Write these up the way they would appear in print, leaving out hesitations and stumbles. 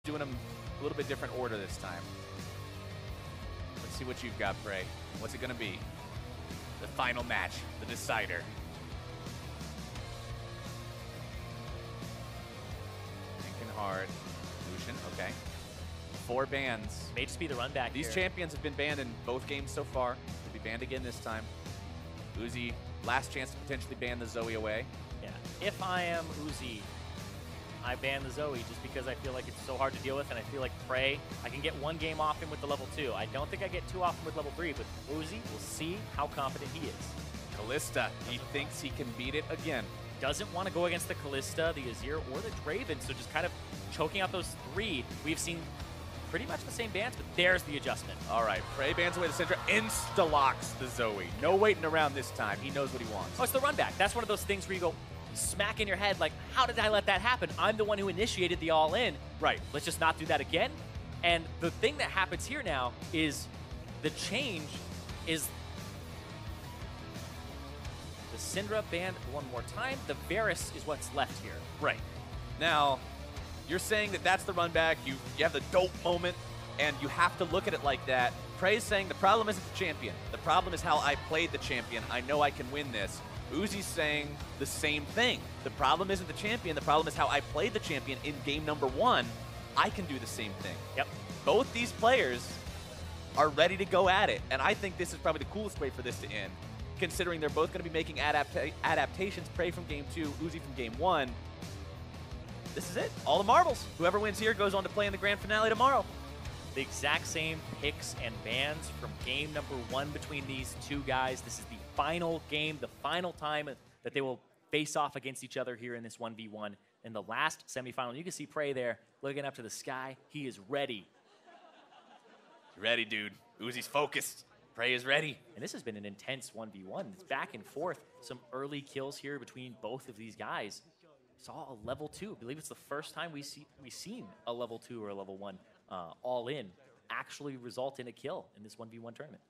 doing them a little bit different order this time. Let's see what you've got, PraY. What's it going to be? The final match, the decider. Thinking hard. Lucian, okay. 4 bans. May just be the run back These here. champions have been banned in both games so far. Could be banned again this time. Uzi, last chance to potentially ban the Zoe away. Yeah. If I am Uzi, I ban the Zoe just because I feel like it's so hard to deal with, and I feel like PraY, I can get 1 game off him with the level 2. I don't think I get 2 off him with level 3, but Uzi, we'll see how confident he is. Kalista, he thinks he can beat it again. Doesn't want to go against the Kalista, the Azir, or the Draven, so just kind of choking out those 3. We've seen pretty much the same bans, but there's the adjustment. All right, PraY bans away the Syndra, insta-locks the Zoe. No waiting around this time. He knows what he wants. Oh, it's the run back. That's one of those things where you go smack in your head like, how did I let that happen? I'm the one who initiated the all-in. Right, let's just not do that again. And the thing that happens here now is the change is the Syndra banned one more time. The Varus is what's left here. Right. Now, you're saying that that's the run back, you have the dope moment, and you have to look at it like that. PraY's saying the problem isn't the champion. The problem is how I played the champion. I know I can win this. Uzi's saying the same thing. The problem isn't the champion. The problem is how I played the champion in game number 1. I can do the same thing. Yep. Both these players are ready to go at it, and I think this is probably the coolest way for this to end, considering they're both going to be making adaptations. PraY from game 2, Uzi from game 1. This is it. All the marbles. Whoever wins here goes on to play in the grand finale tomorrow. The exact same picks and bans from game number 1 between these 2 guys. This is the final game, the final time that they will face off against each other here in this 1v1 in the last semifinal. You can see PraY there looking up to the sky. He is ready. Ready, dude. Uzi's focused. PraY is ready. And this has been an intense 1v1. It's back and forth. Some early kills here between both of these guys. Saw a level 2. I believe it's the first time we've seen a level 2 or a level 1 all in actually result in a kill in this 1v1 tournament.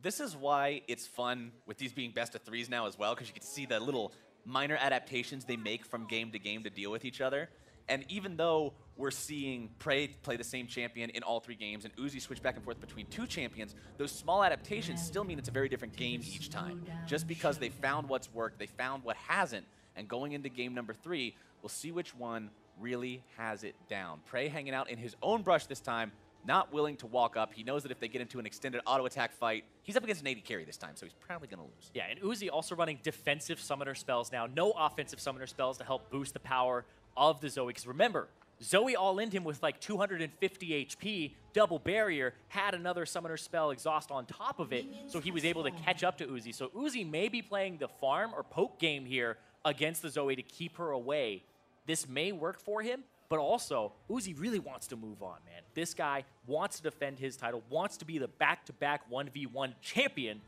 This is why it's fun with these being best of 3s now as well, because you get to see the little minor adaptations they make from game to game to deal with each other. And even though we're seeing PraY play the same champion in all 3 games and Uzi switch back and forth between 2 champions, those small adaptations still mean it's a very different game each time. Just because they found what's worked, they found what hasn't, and going into game number 3, we'll see which one really has it down. PraY hanging out in his own brush this time, not willing to walk up. He knows that if they get into an extended auto attack fight, he's up against an 80 carry this time, so he's probably going to lose. Yeah, and Uzi also running defensive summoner spells now. No offensive summoner spells to help boost the power of the Zoe. Because remember, Zoe all-in'd him with like 250 HP, double barrier, had another summoner spell exhaust on top of it, so he was able to catch up to Uzi. So Uzi may be playing the farm or poke game here against the Zoe to keep her away. This may work for him, but also Uzi really wants to move on, man. This guy wants to defend his title, wants to be the back-to-back 1v1 champion,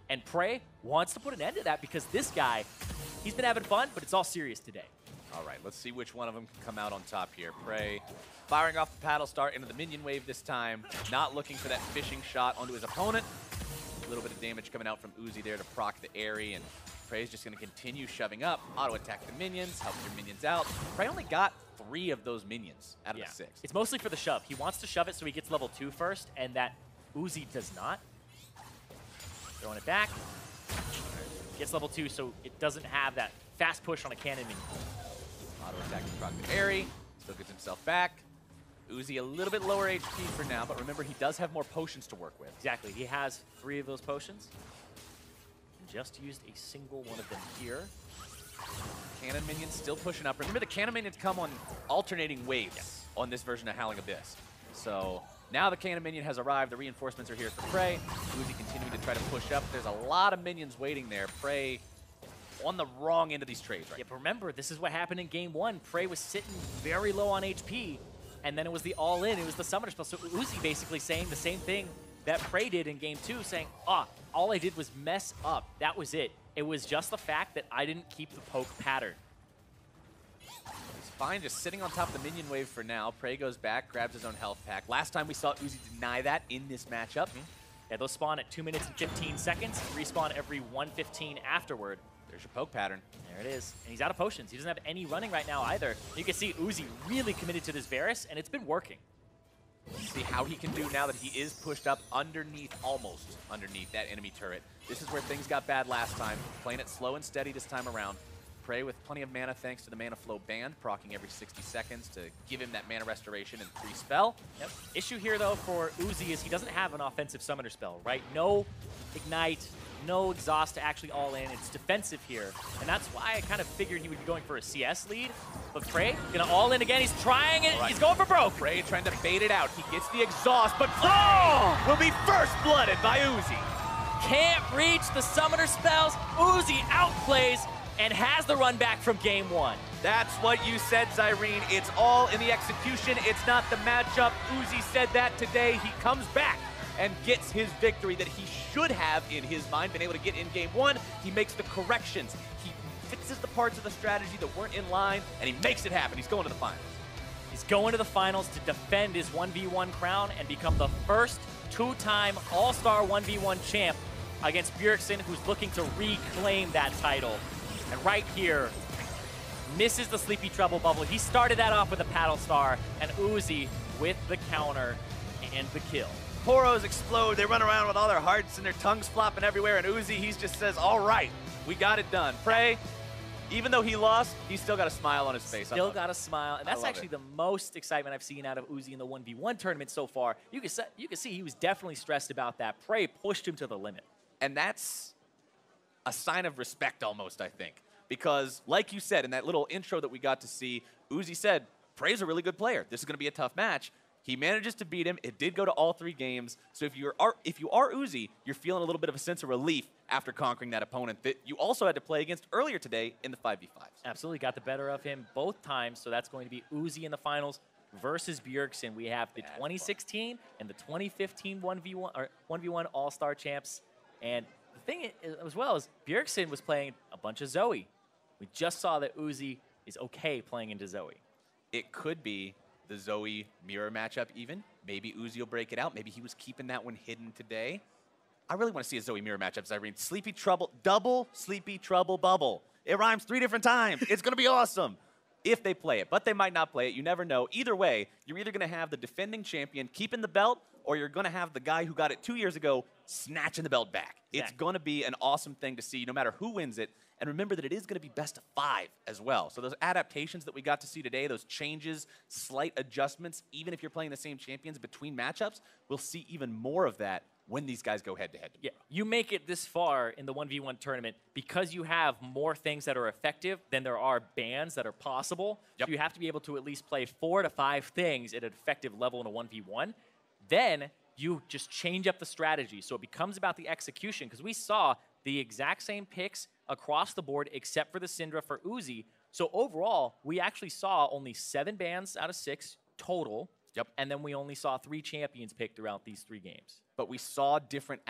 and PraY wants to put an end to that because this guy, he's been having fun, but it's all serious today. All right, let's see which one of them can come out on top here. PraY firing off the paddle start into the minion wave this time, not looking for that fishing shot onto his opponent. A little bit of damage coming out from Uzi there to proc the Airy, and PraY's just going to continue shoving up, auto-attack the minions, help your minions out. PraY only got 3 of those minions out of the 6. It's mostly for the shove. He wants to shove it so he gets level 2 first, and that Uzi does not. Throwing it back. Gets level 2 so it doesn't have that fast push on a cannon minion. Auto-attack to proc the Airy, still gets himself back. Uzi a little bit lower HP for now, but remember he does have more potions to work with. Exactly. He has 3 of those potions. Just used a single one of them here. Cannon minions still pushing up. Remember, the cannon minions come on alternating waves on this version of Howling Abyss. So now the cannon minion has arrived. The reinforcements are here for PraY. Uzi continuing to try to push up. There's a lot of minions waiting there. PraY on the wrong end of these trades right now. But remember, this is what happened in game 1. PraY was sitting very low on HP, and then it was the all-in. It was the summoner spell. So Uzi basically saying the same thing that PraY did in game 2, saying, all I did was mess up. That was it. It was just the fact that I didn't keep the poke pattern. He's fine, just sitting on top of the minion wave for now. PraY goes back, grabs his own health pack. Last time we saw Uzi deny that in this matchup. Yeah, those spawn at 2 minutes and 15 seconds, respawn every 1:15 afterward. There's your poke pattern. There it is. And he's out of potions. He doesn't have any running right now either. You can see Uzi really committed to this Varus, and it's been working. See how he can do now that he is pushed up underneath, almost underneath that enemy turret. This is where things got bad last time. Playing it slow and steady this time around. PraY with plenty of mana thanks to the mana flow band, proccing every 60 seconds to give him that mana restoration and free spell. Yep. Issue here, though, for Uzi is he doesn't have an offensive summoner spell, right? No Ignite, no Exhaust to actually all in. It's defensive here. And that's why I kind of figured he would be going for a CS lead. But PraY gonna all in again. He's trying it. Right. He's going for broke. PraY trying to bait it out. He gets the exhaust, but PraY will be first blooded by Uzi. Can't reach the summoner spells. Uzi outplays and has the run back from game one. That's what you said, Zyrene. It's all in the execution. It's not the matchup. Uzi said that today. He comes back and gets his victory that he should have in his mind, been able to get in game one. He makes the corrections. He fixes the parts of the strategy that weren't in line, and he makes it happen. He's going to the finals. He's going to the finals to defend his 1v1 crown and become the first two-time All-Star 1v1 champ against Bjergsen, who's looking to reclaim that title. And right here, misses the Sleepy Trouble bubble. He started that off with a Paddle Star, and Uzi with the counter and the kill. Poros explode. They run around with all their hearts and their tongues flopping everywhere, and Uzi, he just says, all right, we got it done. PraY, even though he lost, he's still got a smile on his face. Still got a smile, and that's actually the most excitement I've seen out of Uzi in the 1v1 tournament so far. You can see he was definitely stressed about that. PraY pushed him to the limit. And that's a sign of respect almost, I think. Because, like you said, in that little intro that we got to see, Uzi said, PraY's a really good player. This is going to be a tough match. He manages to beat him. It did go to all 3 games. So if you are Uzi, you're feeling a little bit of a sense of relief after conquering that opponent that you also had to play against earlier today in the 5v5s. Absolutely, got the better of him both times. So that's going to be Uzi in the finals versus Bjergsen. We have the 2016 and the 2015 1v1 All-Star champs. And the thing as well is Bjergsen was playing a bunch of Zoe. We just saw that Uzi is okay playing into Zoe. It could be the Zoe mirror matchup even. Maybe Uzi will break it out. Maybe he was keeping that one hidden today. I really want to see a Zoe mirror matchup, Zyrene. Sleepy Trouble, double Sleepy Trouble bubble. It rhymes 3 different times. It's going to be awesome if they play it, but they might not play it. You never know. Either way, you're either going to have the defending champion keeping the belt, or you're going to have the guy who got it 2 years ago snatching the belt back. Exactly. It's going to be an awesome thing to see no matter who wins it. And remember that it is going to be best of 5 as well. So those adaptations that we got to see today, those changes, slight adjustments, even if you're playing the same champions between matchups, we'll see even more of that when these guys go head-to-head. Yeah, you make it this far in the 1v1 tournament because you have more things that are effective than there are bans that are possible. Yep. So you have to be able to at least play 4 to 5 things at an effective level in a 1v1. Then you just change up the strategy. So it becomes about the execution, because we saw the exact same picks across the board except for the Syndra for Uzi. So overall, we actually saw only 7 bans out of 6 total. Yep. And then we only saw 3 champions picked throughout these 3 games. But we saw different